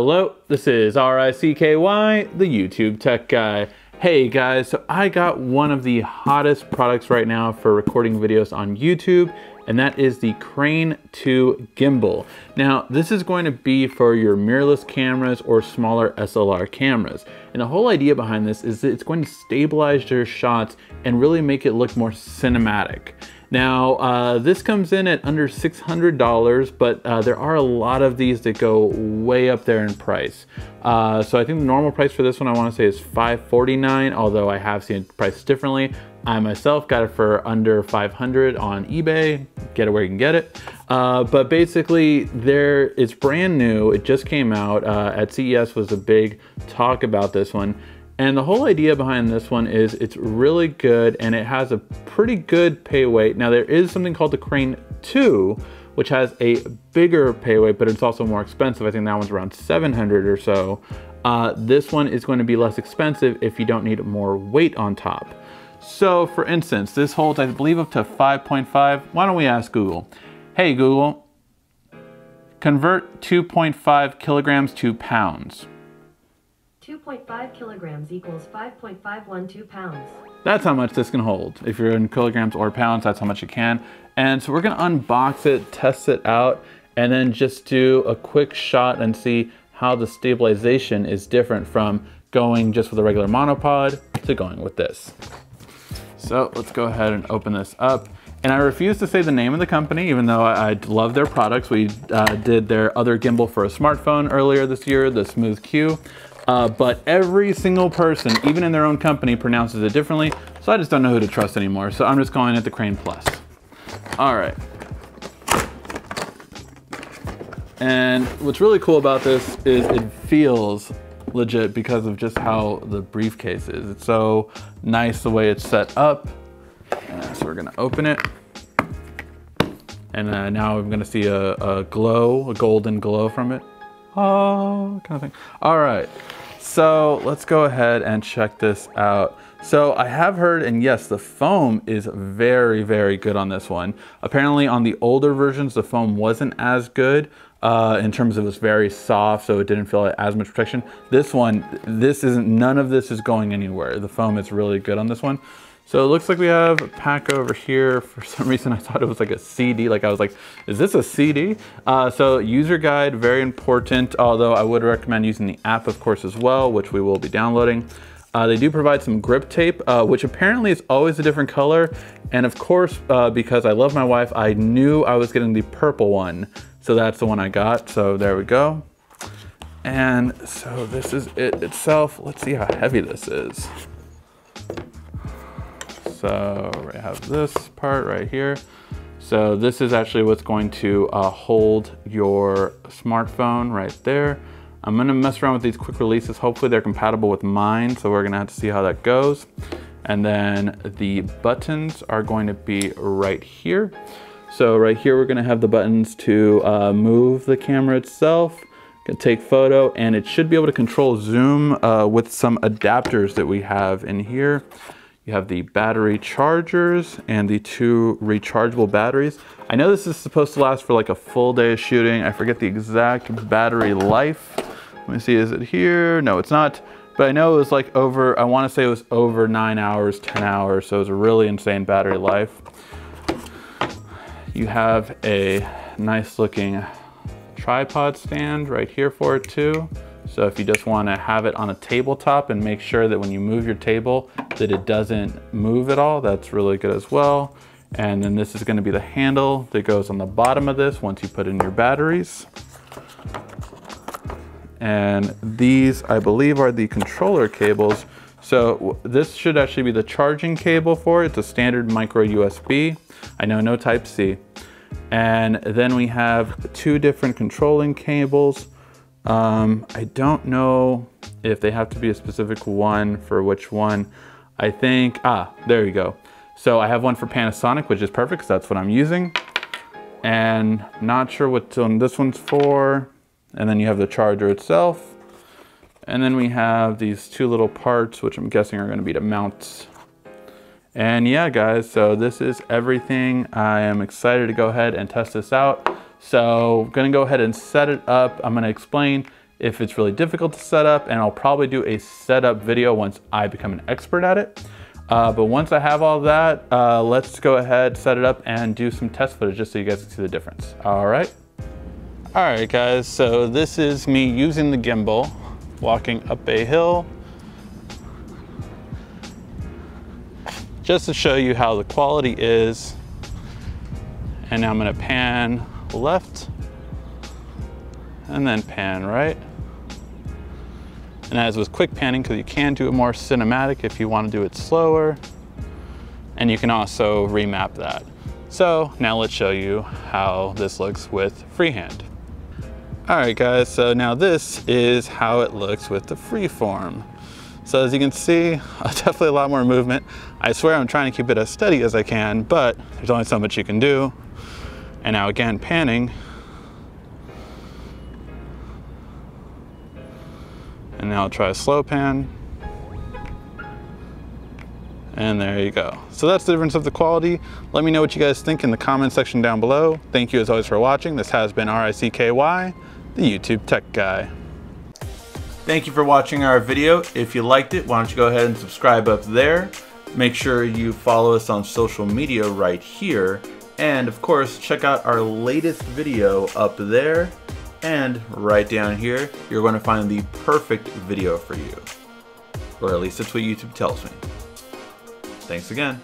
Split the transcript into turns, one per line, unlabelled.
Hello, this is R-I-C-K-Y, the YouTube tech guy. Hey guys, so I got one of the hottest products right now for recording videos on YouTube, and that is the Crane 2 Gimbal. Now, this is going to be for your mirrorless cameras or smaller SLR cameras. And the whole idea behind this is that it's going to stabilize your shots and really make it look more cinematic. Now, this comes in at under $600, but there are a lot of these that go way up there in price. So I think the normal price for this one I want to say is $549, although I have seen it priced differently. I myself got it for under $500 on eBay. Get it where you can get it. But basically, it's brand new. It just came out. At CES was a big talk about this one. And the whole idea behind this one is it's really good and it has a pretty good pay weight. Now there is something called the Crane 2, which has a bigger pay weight, but it's also more expensive. I think that one's around 700 or so. This one is going to be less expensive if you don't need more weight on top. So for instance, this holds, I believe, up to 5.5. Why don't we ask Google? Hey Google, convert 2.5 kilograms to pounds.
2.5 kilograms equals 5.512 pounds.
That's how much this can hold. If you're in kilograms or pounds, that's how much it can. And so we're gonna unbox it, test it out, and then just do a quick shot and see how the stabilization is different from going just with a regular monopod to going with this. So let's go ahead and open this up. And I refuse to say the name of the company, even though I love their products. We did their other gimbal for a smartphone earlier this year, the Smooth Q. But every single person, even in their own company, pronounces it differently. So I just don't know who to trust anymore. So I'm just calling it the Crane Plus. All right. And what's really cool about this is it feels legit because of just how the briefcase is. It's so nice the way it's set up. So we're gonna open it. And now I'm gonna see a glow, a golden glow from it. Oh, kind of thing. All right, so let's go ahead and check this out. So I have heard, and yes, the foam is very, very good on this one. Apparently on the older versions, the foam wasn't as good in terms of it was very soft, so it didn't feel like as much protection. This one, none of this is going anywhere. The foam is really good on this one. So it looks like we have a pack over here. For some reason, I thought it was like a CD. Like I was like, is this a CD? So user guide, very important, although I would recommend using the app, of course, as well, which we will be downloading. They do provide some grip tape, which apparently is always a different color. And of course, because I love my wife, I knew I was getting the purple one. So that's the one I got. So there we go. And so this is it itself. Let's see how heavy this is. So I have this part right here. So this is actually what's going to hold your smartphone right there. I'm gonna mess around with these quick releases. Hopefully they're compatible with mine. So we're gonna have to see how that goes. And then the buttons are going to be right here. So right here, we're gonna have the buttons to move the camera itself, can take photo, and it should be able to control zoom with some adapters that we have in here. You have the battery chargers and the 2 rechargeable batteries. I know this is supposed to last for like a full day of shooting. I forget the exact battery life. Let me see, is it here? No, it's not. But I know it was like over, I wanna say it was over 9 hours, 10 hours. So it was a really insane battery life. You have a nice looking tripod stand right here for it too. So if you just want to have it on a tabletop and make sure that when you move your table that it doesn't move at all, that's really good as well. And then this is going to be the handle that goes on the bottom of this once you put in your batteries. And these, I believe, are the controller cables. So this should actually be the charging cable for it. It's a standard micro USB. I know no type C. And then we have 2 different controlling cables. I don't know if they have to be a specific one for which one. I think, there you go. So I have one for Panasonic, which is perfect because that's what I'm using. And not sure what this one's for. And then you have the charger itself. And then we have these 2 little parts, which I'm guessing are going to be to mount. And yeah, guys, so this is everything. I am excited to go ahead and test this out. So I'm gonna go ahead and set it up. I'm gonna explain if it's really difficult to set up, and I'll probably do a setup video once I become an expert at it. But once I have all that, let's go ahead, set it up, and do some test footage just so you guys can see the difference. All right. All right, guys, so this is me using the gimbal, walking up a hill, just to show you how the quality is. And now I'm gonna pan left, and then pan right. And as with quick panning, because you can do it more cinematic if you want to do it slower, and you can also remap that. So now let's show you how this looks with freehand. All right, guys, so now this is how it looks with the freeform. So as you can see, definitely a lot more movement. I swear I'm trying to keep it as steady as I can, but there's only so much you can do. And now again, panning. And now I'll try a slow pan. And there you go. So that's the difference of the quality. Let me know what you guys think in the comment section down below. Thank you as always for watching. This has been RICKY, the YouTube Tech Guy. Thank you for watching our video. If you liked it, why don't you go ahead and subscribe up there. Make sure you follow us on social media right here. And of course, check out our latest video up there. And right down here, you're going to find the perfect video for you. Or at least that's what YouTube tells me. Thanks again.